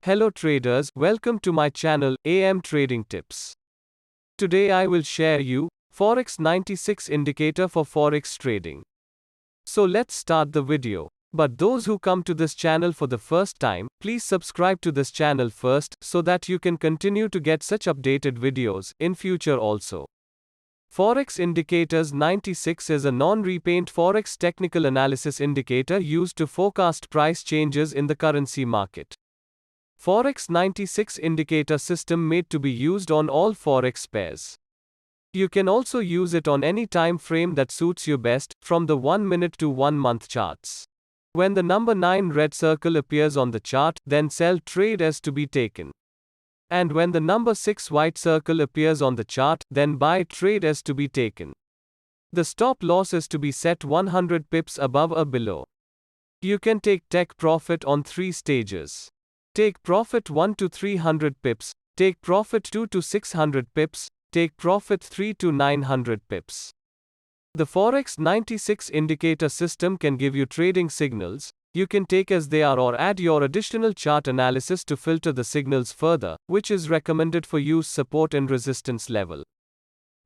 Hello traders, welcome to my channel, AM Trading Tips. Today I will share you, Forex 96 indicator for Forex trading. So let's start the video. But those who come to this channel for the first time, please subscribe to this channel first, so that you can continue to get such updated videos, in future also. Forex Indicators 96 is a non-repaint Forex technical analysis indicator used to forecast price changes in the currency market. Forex 96 indicator system made to be used on all Forex pairs. You can also use it on any time frame that suits you best, from the 1 minute to 1 month charts. When the number 9 red circle appears on the chart, then sell trade is to be taken. And when the number 6 white circle appears on the chart, then buy trade is to be taken. The stop loss is to be set 100 pips above or below. You can take profit on 3 stages. Take profit 1 to 300 pips, take profit 2 to 600 pips, take profit 3 to 900 pips. The Forex 96 indicator system can give you trading signals. You can take as they are or add your additional chart analysis to filter the signals further, which is recommended for use support and resistance level.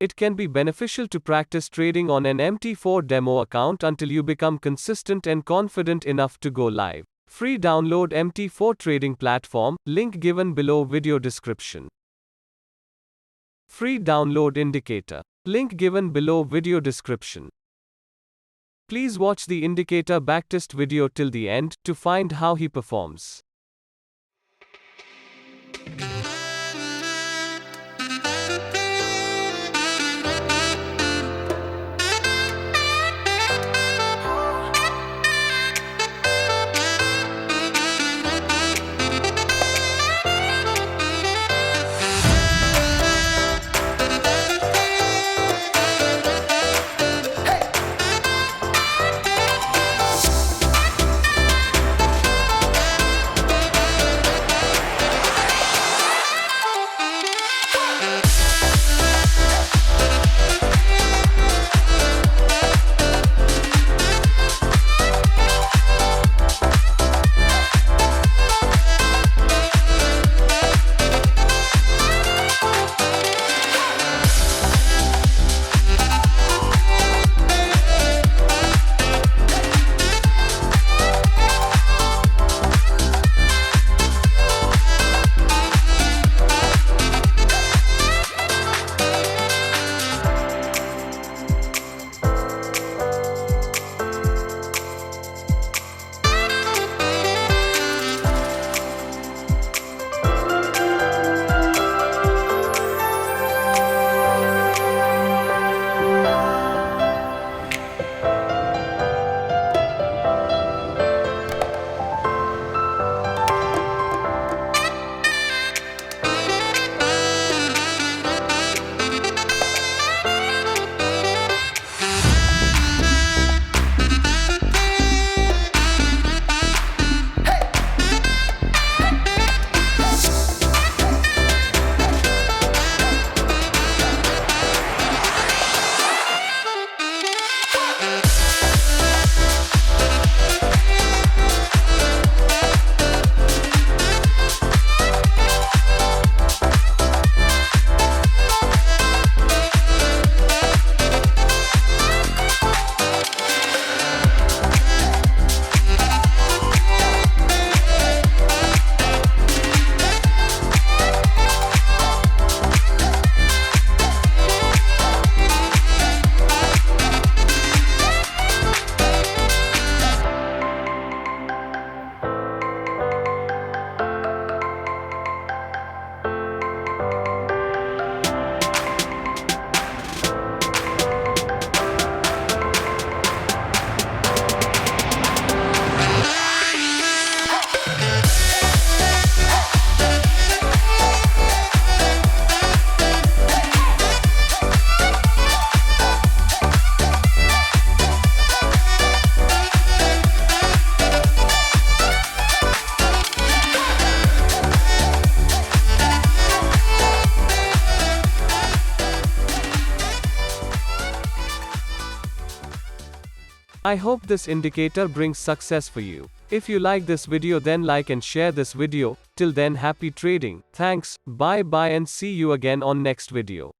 It can be beneficial to practice trading on an MT4 demo account until you become consistent and confident enough to go live. Free download MT4 trading platform, link given below video description. Free download indicator, link given below video description. Please watch the indicator backtest video till the end, to find how he performs. I hope this indicator brings success for you. If you like this video, then like and share this video. Till then, happy trading. Thanks, bye bye, and see you again on next video.